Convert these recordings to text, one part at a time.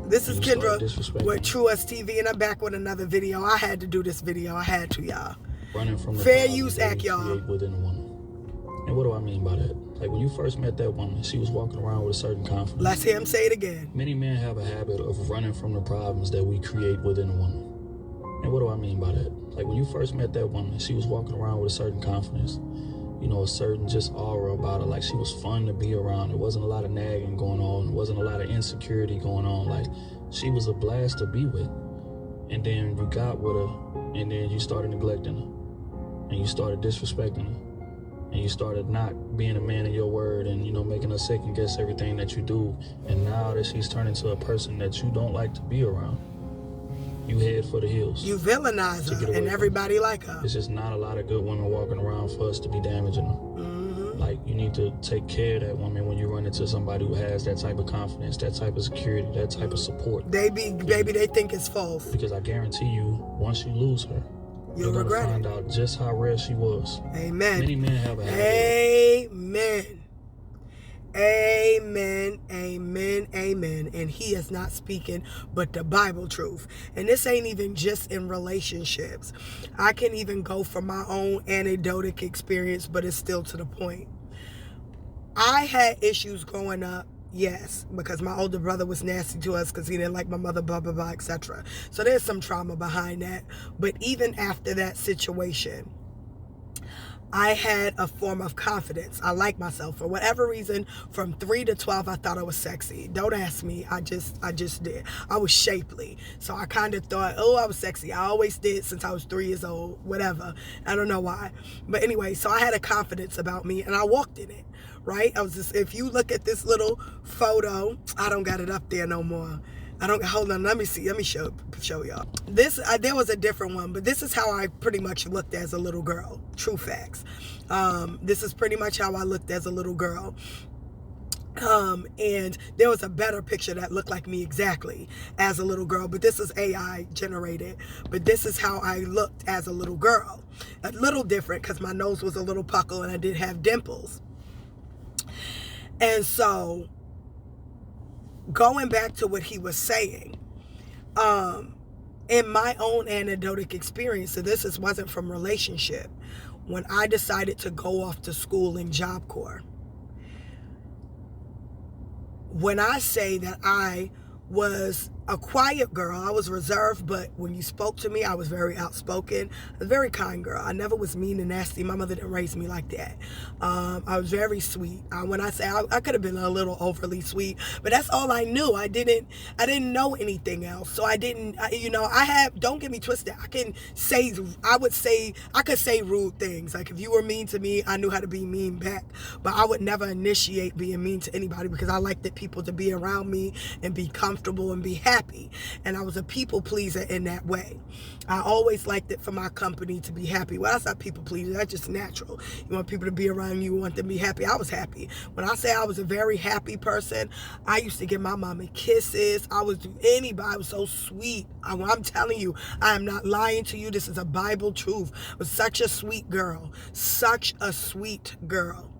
This is Kendra with disrespecting. True Us TV, and I'm back with another video. I had to do this video. I had to, y'all. Running from the Fair problems use that act, we y'all. create within a woman. And what do I mean by that? Like when you first met that woman, she was walking around with a certain confidence. Let's hear him say it again. Many men have a habit of running from the problems that we create within a woman. And what do I mean by that? Like when you first met that woman, she was walking around with a certain confidence. You know, a certain just aura about her. Like she was fun to be around. There wasn't a lot of nagging going on. There wasn't a lot of insecurity going on. Like she was a blast to be with. And then you got with her, and then you started neglecting her. And you started disrespecting her. And you started not being a man of your word and, you know, making her second guess everything that you do. And now that she's turned into a person that you don't like to be around, you head for the hills. You villainize her, and everybody like her. It's just not a lot of good women walking around for us to be damaging her. Mm-hmm. Like, you need to take care of that woman when you run into somebody who has that type of confidence, that type of security, that type of support. They think it's false. Because I guarantee you, once you lose her, You'll you're regret gonna find out just how rare she was. Amen. Many men have a habit. Amen. Amen, amen, amen. And he is not speaking but the Bible truth. And this ain't even just in relationships. I can even go from my own anecdotic experience, but it's still to the point. I had issues growing up, yes, because my older brother was nasty to us because he didn't like my mother, blah, blah, blah, etc. So there's some trauma behind that. But even after that situation, I had a form of confidence. I like myself. For whatever reason, from 3 to 12, I thought I was sexy. Don't ask me. I just did. I was shapely. So I kind of thought, oh, I was sexy. I always did since I was 3 years old, whatever. I don't know why. But anyway, so I had a confidence about me and I walked in it, right? I was just, if you look at this little photo, I don't got it up there no more. Hold on, let me show y'all. There was a different one, but this is how I pretty much looked as a little girl. True facts. This is pretty much how I looked as a little girl. And there was a better picture that looked like me exactly as a little girl, but this is AI generated. But this is how I looked as a little girl. A little different because my nose was a little puckle and I did have dimples. And so, going back to what he was saying, in my own anecdotic experience, so this wasn't from relationship, when I decided to go off to school in Job Corps, when I say that I was a quiet girl, I was reserved, but when you spoke to me, I was very outspoken. I was a very kind girl. I never was mean and nasty. My mother didn't raise me like that. I was very sweet. When I say I could have been a little overly sweet, but that's all I knew. I didn't know anything else. So I didn't, don't get me twisted. I could say rude things. Like if you were mean to me, I knew how to be mean back, but I would never initiate being mean to anybody because I liked people to be around me and be comfortable and be happy. And I was a people pleaser in that way. I always liked it for my company to be happy. Well, that's not people pleaser. That's just natural. You want people to be around you. You want them to be happy. I was happy. When I say I was a very happy person, I used to give my mama kisses. I would do anybody. I was so sweet. I'm telling you, I am not lying to you. This is a Bible truth. I was such a sweet girl. Such a sweet girl.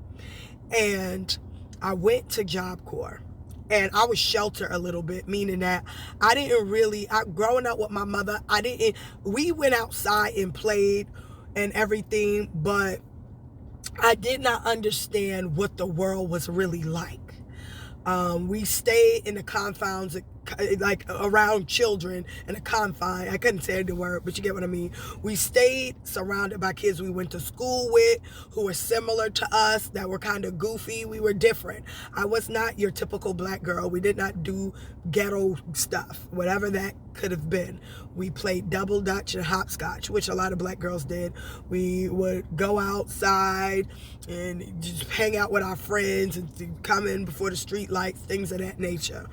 And I went to Job Corps. And I was sheltered a little bit, meaning that I didn't really, growing up with my mother, we went outside and played and everything, but I did not understand what the world was really like. We stayed in the confines, like around children in a confine. I couldn't say the word, but you get what I mean. We stayed surrounded by kids we went to school with who were similar to us, that were kind of goofy. We were different. I was not your typical black girl. We did not do ghetto stuff, whatever that could have been. We played double dutch and hopscotch, which a lot of black girls did. We would go outside and just hang out with our friends and come in before the street lights, things of that nature.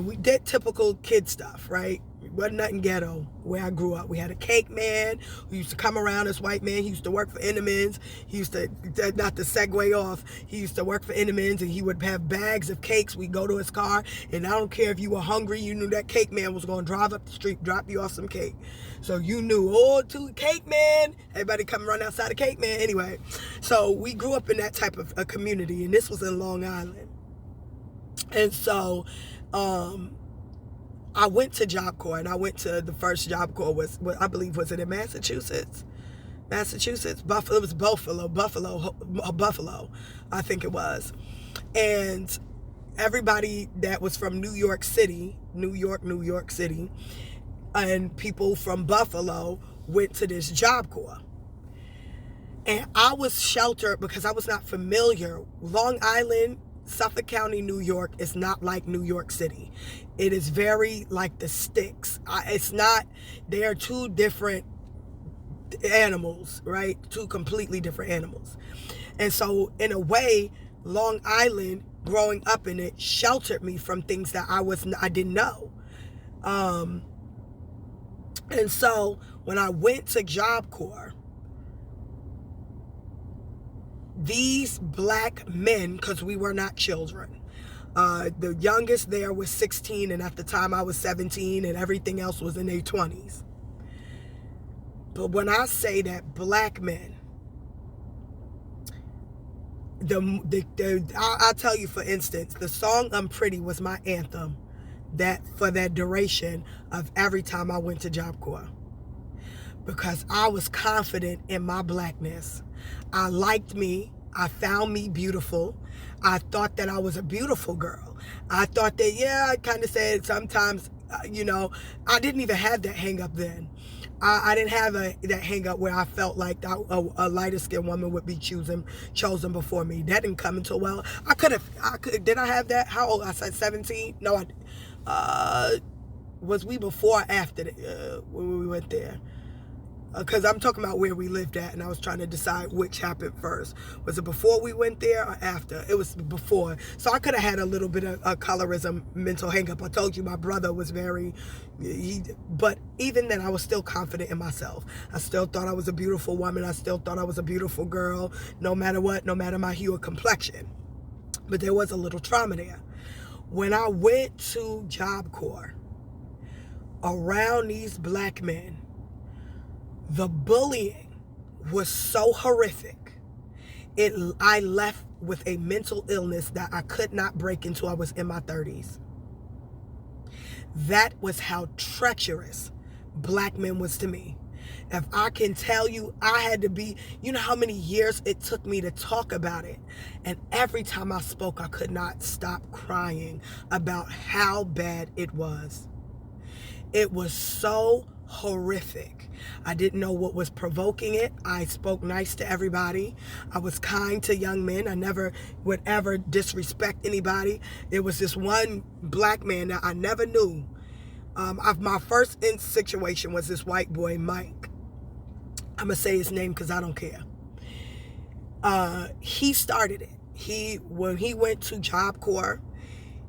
We did typical kid stuff, right? It wasn't nothing ghetto where I grew up. We had a cake man who used to come around, this white man. He used to work for Entenmann's. He used to, not to segue off, he used to work for Entenmann's and he would have bags of cakes. We'd go to his car and I don't care if you were hungry, you knew that cake man was going to drive up the street, drop you off some cake. So you knew, to cake man. Everybody come run outside the cake man. Anyway, so we grew up in that type of a community, and this was in Long Island. And so, I went to Job Corps, and I went to the first Job Corps was I believe, was it in Massachusetts? Buffalo. It was Buffalo, I think it was. And everybody that was from New York City, and people from Buffalo went to this Job Corps. And I was sheltered because I was not familiar. Long Island, Suffolk County, New York is not like New York City. It is very like the sticks. It's not, they are two different animals, right? Two completely different animals. And so in a way, Long Island, growing up in it, sheltered me from things that I didn't know. And so when I went to Job Corps, these black men, because we were not children, the youngest there was 16, and at the time I was 17, and everything else was in their 20s. But when I say that black men, I'll tell you, for instance, the song "I'm Pretty" was my anthem for that duration of every time I went to Job Corps, because I was confident in my blackness. I liked me. I found me beautiful. I thought that I was a beautiful girl. I thought that, I kind of said sometimes, I didn't even have that hang up then. I didn't have that hang up where I felt like a lighter skinned woman would be chosen before me. That didn't come until, did I have that? How old? I said 17? No, was we before or after when we went there? Because I'm talking about where we lived at, and I was trying to decide which happened first. Was it before we went there or after? It was before. So I could have had a little bit of a colorism mental hang-up. I told you my brother was but even then I was still confident in myself. I still thought I was a beautiful woman. I still thought I was a beautiful girl, no matter what, no matter my hue or complexion. But there was a little trauma there. When I went to Job Corps, around these black men, the bullying was so horrific. I left with a mental illness that I could not break until I was in my 30s. That was how treacherous black men was to me. If I can tell you, I had to be, you know how many years it took me to talk about it. And every time I spoke, I could not stop crying about how bad it was. It was so horrific. I didn't know what was provoking it. I spoke nice to everybody. I was kind to young men. I never would ever disrespect anybody. There was this one black man that I never knew. My first situation was this white boy, Mike. I'm going to say his name because I don't care. He started it. When he went to Job Corps,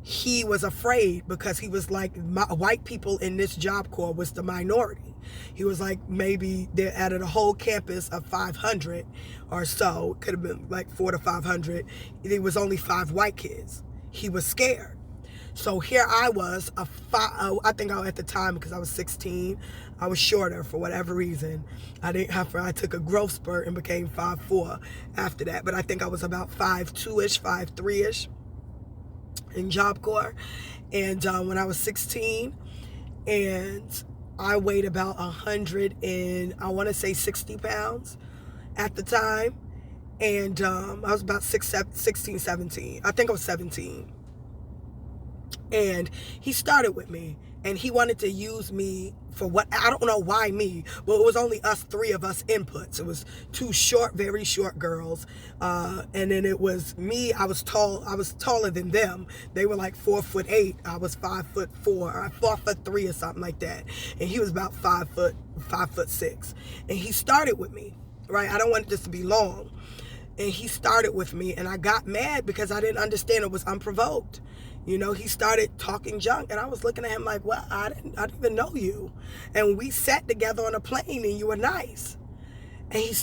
he was afraid because he was like, white people in this Job Corps was the minority. He was like, maybe they're out of the whole campus of 500 or so, could have been like 400 to 500. There was only 5 white kids. He was scared. So here I was, I think at the time, because I was 16, I was shorter for whatever reason. I took a growth spurt and became 5'4" after that. But I think I was about 5'2"-ish, 5'3"-ish in Job Corps. And when I was 16, and I weighed about 60 pounds at the time. And I was about 16, 17. I think I was 17. And he started with me, and he wanted to use me for what, I don't know why me, but it was only us 3 of us inputs. It was 2 short, very short girls. And then it was me. I was taller than them. They were like 4'8". I was 5'4", or 4'3" or something like that. And he was about 5'6". And he started with me, right? I don't want this to be long. And he started with me, and I got mad because I didn't understand. It was unprovoked. You know, he started talking junk, and I was looking at him like, well, I didn't even know you. And we sat together on a plane, and you were nice. And he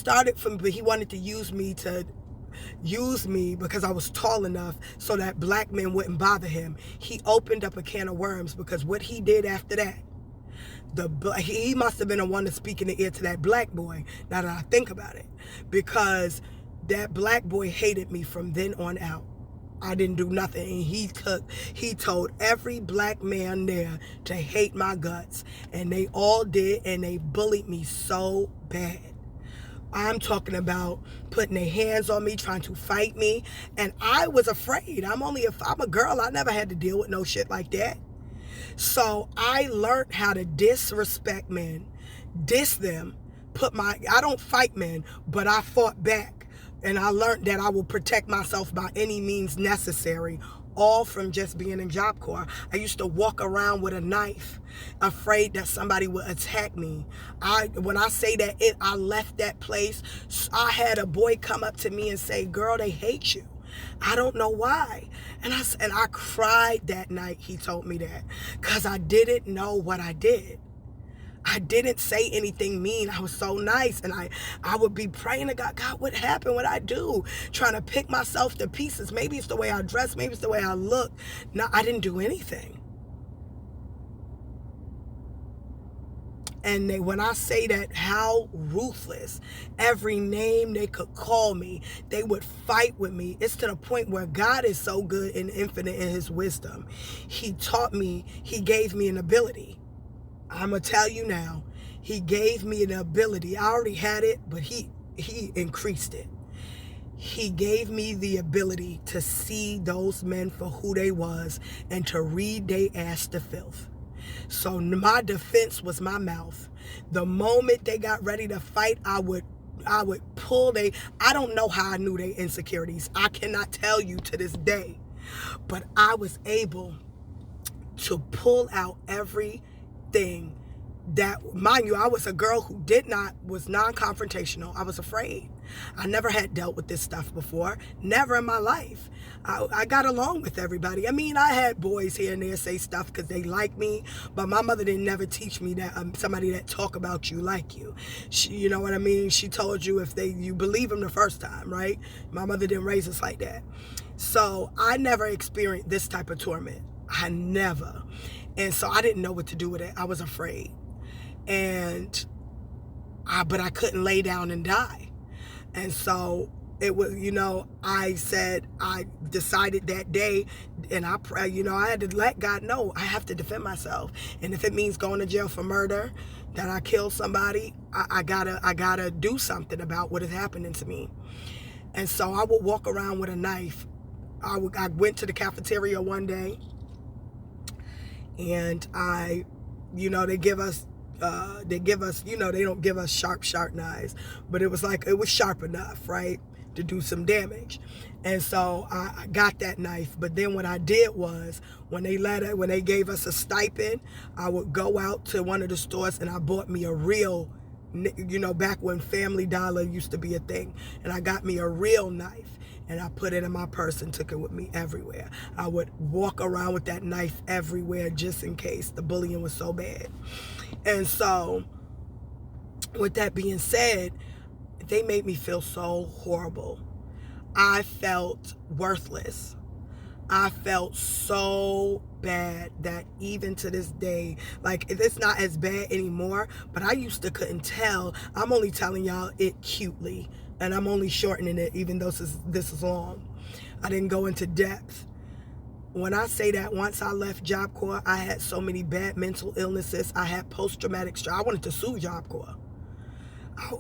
he wanted to use me because I was tall enough so that black men wouldn't bother him. He opened up a can of worms, because what he did after that, he must have been the one to speak in the ear to that black boy, now that I think about it, because that black boy hated me from then on out. I didn't do nothing. And he told every black man there to hate my guts. And they all did, and they bullied me so bad. I'm talking about putting their hands on me, trying to fight me. And I was afraid. I'm a girl. I never had to deal with no shit like that. So I learned how to disrespect men, diss them, I don't fight men, but I fought back. And I learned that I will protect myself by any means necessary, all from just being in Job Corps. I used to walk around with a knife, afraid that somebody would attack me. When I say that I left that place, I had a boy come up to me and say, "Girl, they hate you." I don't know why. And I cried that night he told me that, because I didn't know what I did. I didn't say anything mean. I was so nice. And I would be praying to God, "God, what happened? What I do?" Trying to pick myself to pieces. Maybe it's the way I dress. Maybe it's the way I look. No, I didn't do anything. And when I say that, how ruthless, every name they could call me, they would fight with me. It's to the point where God is so good and infinite in his wisdom. He taught me, he gave me an ability. I'm going to tell you now, he gave me an ability. I already had it, but he increased it. He gave me the ability to see those men for who they was and to read they ass to filth. So my defense was my mouth. The moment they got ready to fight, I would pull I don't know how I knew their insecurities. I cannot tell you to this day. But I was able to pull out everything that, mind you, I was a girl who was non-confrontational. I was afraid. I never had dealt with this stuff before. Never in my life. I got along with everybody. I mean, I had boys here and there say stuff because they like me, but my mother didn't never teach me that somebody that talk about you like you. You know what I mean? She told you you believe them the first time, right? My mother didn't raise us like that. So I never experienced this type of torment. I never. And so I didn't know what to do with it. I was afraid. But I couldn't lay down and die. And so it was, I decided that day, and I had to let God know I have to defend myself. And if it means going to jail for murder, that I killed somebody, I gotta do something about what is happening to me. And so I would walk around with a knife. I went to the cafeteria one day, and they give us, they don't give us sharp knives, but it was sharp enough, right, to do some damage. And so I got that knife. But then what I did was, when they gave us a stipend, I would go out to one of the stores and I bought me a real, back when Family Dollar used to be a thing, and I got me a real knife. And I put it in my purse and took it with me everywhere. I would walk around with that knife everywhere just in case. The bullying was so bad. And so, with that being said, they made me feel so horrible. I felt worthless. I felt so bad that even to this day, it's not as bad anymore, but I used to couldn't tell. I'm only telling y'all it cutely. And I'm only shortening it, even though this is long. I didn't go into depth. When I say that, once I left Job Corps, I had so many bad mental illnesses. I had post-traumatic stress. I wanted to sue Job Corps.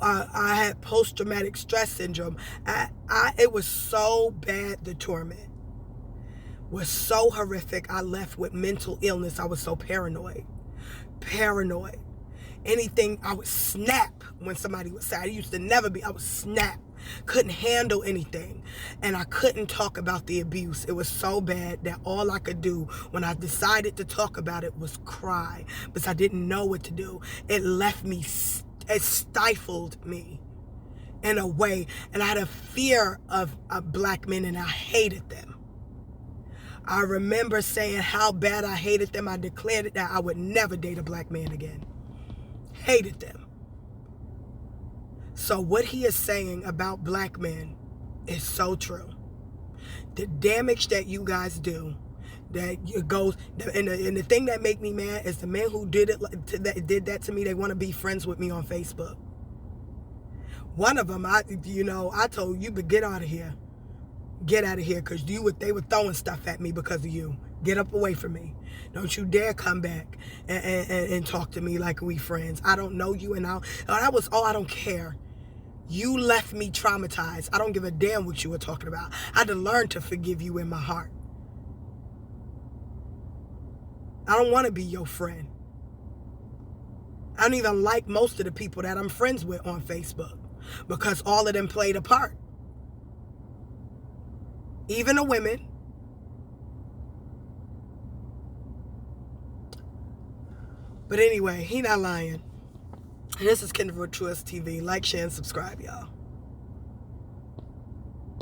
I had post-traumatic stress syndrome. It was so bad, the torment was so horrific. I left with mental illness. I was so paranoid. Anything, I would snap when somebody would say. I used to never be. I would snap. Couldn't handle anything. And I couldn't talk about the abuse. It was so bad that all I could do when I decided to talk about it was cry, because I didn't know what to do. It left me, it stifled me in a way. And I had a fear of black men, and I hated them. I remember saying how bad I hated them. I declared it that I would never date a black man again. Hated them. So what he is saying about black men is so true. The damage that you guys do, that it goes, and the thing that make me mad is the men who did that to me. They want to be friends with me on Facebook. One of them, I told you, but get out of here. Get out of here, because they were throwing stuff at me because of you. Get up away from me. Don't you dare come back and talk to me like we friends. I don't know you, and I don't care. You left me traumatized. I don't give a damn what you were talking about. I had to learn to forgive you in my heart. I don't want to be your friend. I don't even like most of the people that I'm friends with on Facebook, because all of them played a part. Even the women. But anyway, he not lying. This is Kendra Truist TV. Like, share, and subscribe, y'all.